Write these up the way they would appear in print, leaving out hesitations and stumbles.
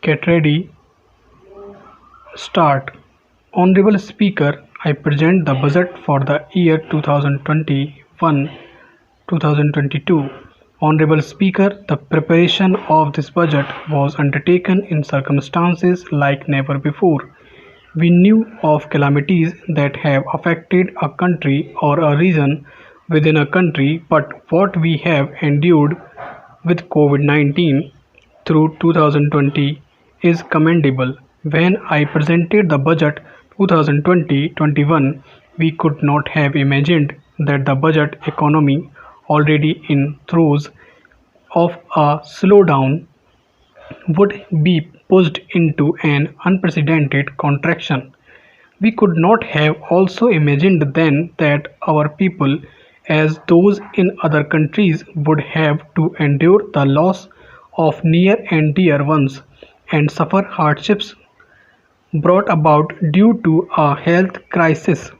Get ready, start. Honorable Speaker, I present the budget for the year 2021-2022. Honorable Speaker, the preparation of this budget was undertaken in circumstances like never before. We knew of calamities that have affected a country or a region within a country, but what we have endured with COVID-19 through 2020 is commendable. When I presented the budget 2020-21, we could not have imagined that the budget economy, already in throes of a slowdown, would be pushed into an unprecedented contraction. We could not have also imagined then that our people, as those in other countries, would have to endure the loss of near and dear ones and suffer hardships brought about due to a health crisis.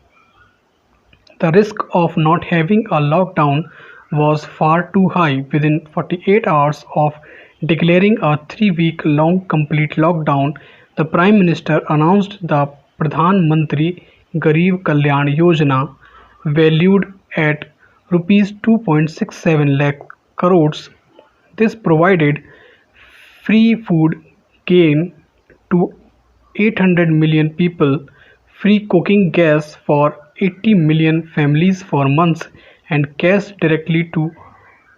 The risk of not having a lockdown was far too high. Within 48 hours of declaring a 3-week long complete lockdown, the Prime Minister announced the Pradhan Mantri Garib Kalyan Yojana, valued at Rs 2.67 lakh crores. This provided free food gain to 800 million people, free cooking gas for 80 million families for months, and cash directly to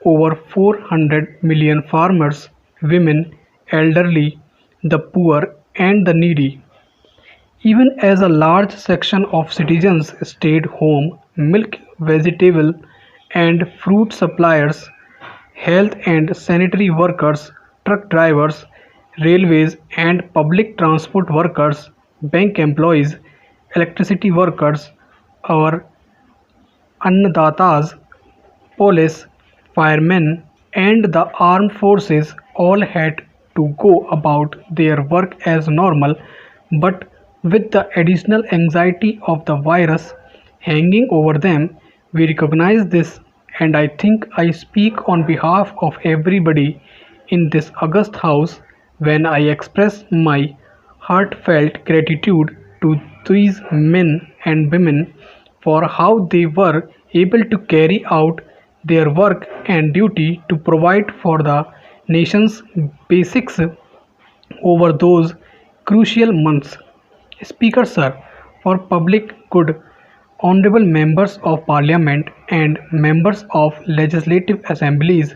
over 400 million farmers, women, elderly, the poor, and the needy. Even as a large section of citizens stayed home, milk, vegetable, and fruit suppliers, health and sanitary workers, truck drivers, railways and public transport workers, bank employees, electricity workers, our Annadatas, police, firemen, and the armed forces all had to go about their work as normal, but with the additional anxiety of the virus hanging over them. We recognize this, and I think I speak on behalf of everybody in this august house when I express my heartfelt gratitude to these men and women for how they were able to carry out their work and duty to provide for the nation's basics over those crucial months. Speaker Sir, for public good, honorable members of parliament and members of legislative assemblies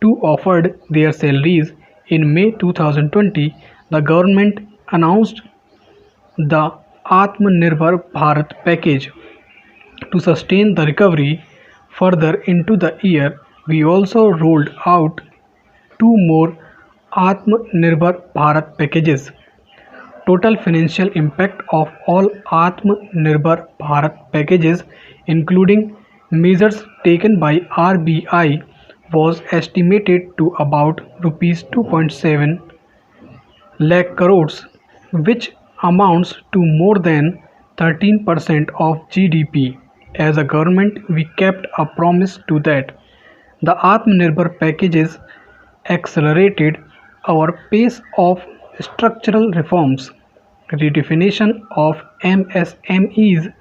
too offered their salaries in May 2020, the government announced the Atmanirbhar Bharat package to sustain the recovery further into the year. We also rolled out two more Atmanirbhar Bharat packages. Total financial impact of all Atmanirbhar Bharat packages, including measures taken by RBI, was estimated to about Rs 2.7 lakh crores, which amounts to more than 13% of GDP. As a government, we kept a promise to that. The Atmanirbhar packages accelerated our pace of structural reforms, redefinition of MSMEs,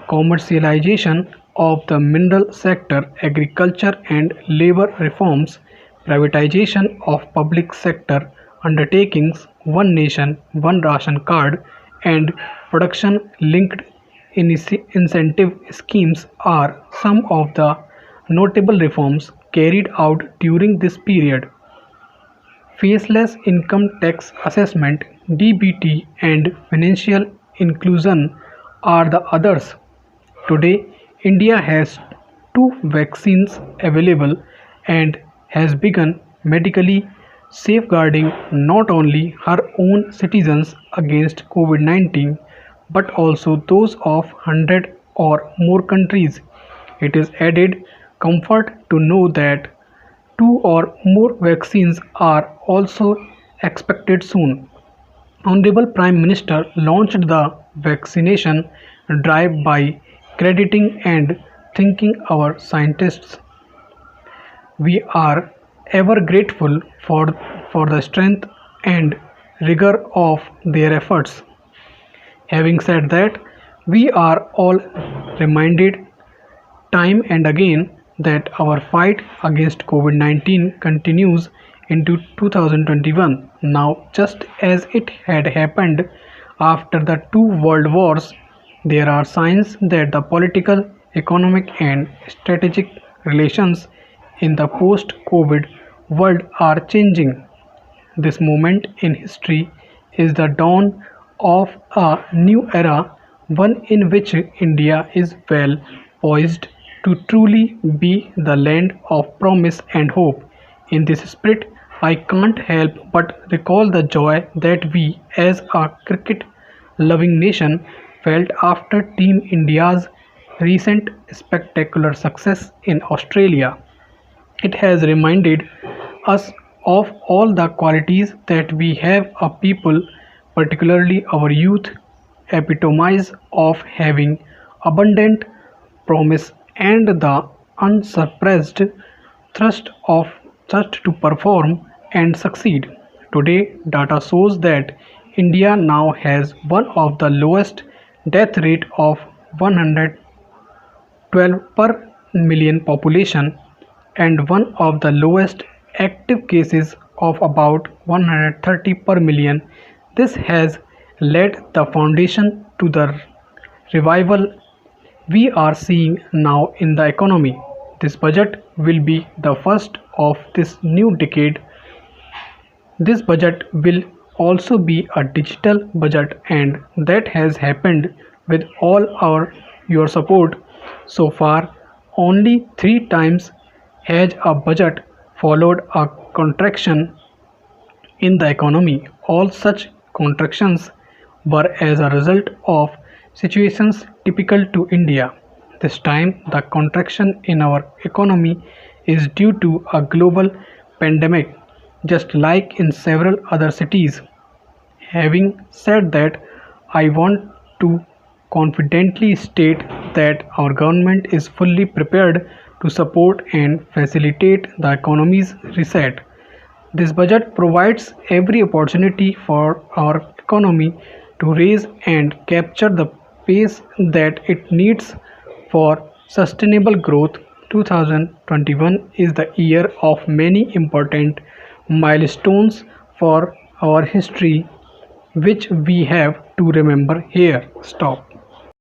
commercialization of the mineral sector, agriculture and labor reforms, privatization of public sector undertakings, one nation, one ration card, and production linked incentive schemes are some of the notable reforms carried out during this period. Faceless income tax assessment (DBT) and financial inclusion are the others. Today, India has two vaccines available and has begun medically safeguarding not only her own citizens against COVID-19 but also those of 100 or more countries. It is added comfort to know that two or more vaccines are also expected soon. Honorable Prime Minister launched the vaccination drive by crediting and thanking our scientists. We are ever grateful for the strength and rigor of their efforts. Having said that, we are all reminded time and again that our fight against COVID 19 continues into 2021. Now, just as it had happened after the two world wars, there are signs that the political, economic, and strategic relations in the post COVID world are changing. This moment in history is the dawn of a new era, one in which India is well poised to truly be the land of promise and hope. In this spirit, I can't help but recall the joy that we, as a cricket loving nation, felt after Team India's recent spectacular success in Australia. It has reminded us of all the qualities that we have a people, particularly our youth, epitomize of having abundant promise and the unsuppressed thrust of thirst to perform and succeed. Today, data shows that India now has one of the lowest death rate of 112 per million population and one of the lowest active cases of about 130 per million. This has laid the foundation to the revival we are seeing now in the economy. This budget will be the first of this new decade. This budget will also be a digital budget, and that has happened with all our your support. So far, only 3 times has a budget followed a contraction in the economy. All such contractions were as a result of situations typical to India. This time, the contraction in our economy is due to a global pandemic, just like in several other cities. Having said that, I want to confidently state that our government is fully prepared to support and facilitate the economy's reset. This budget provides every opportunity for our economy to raise and capture the pace that it needs for sustainable growth. 2021 is the year of many important milestones for our history, which we have to remember here. Stop.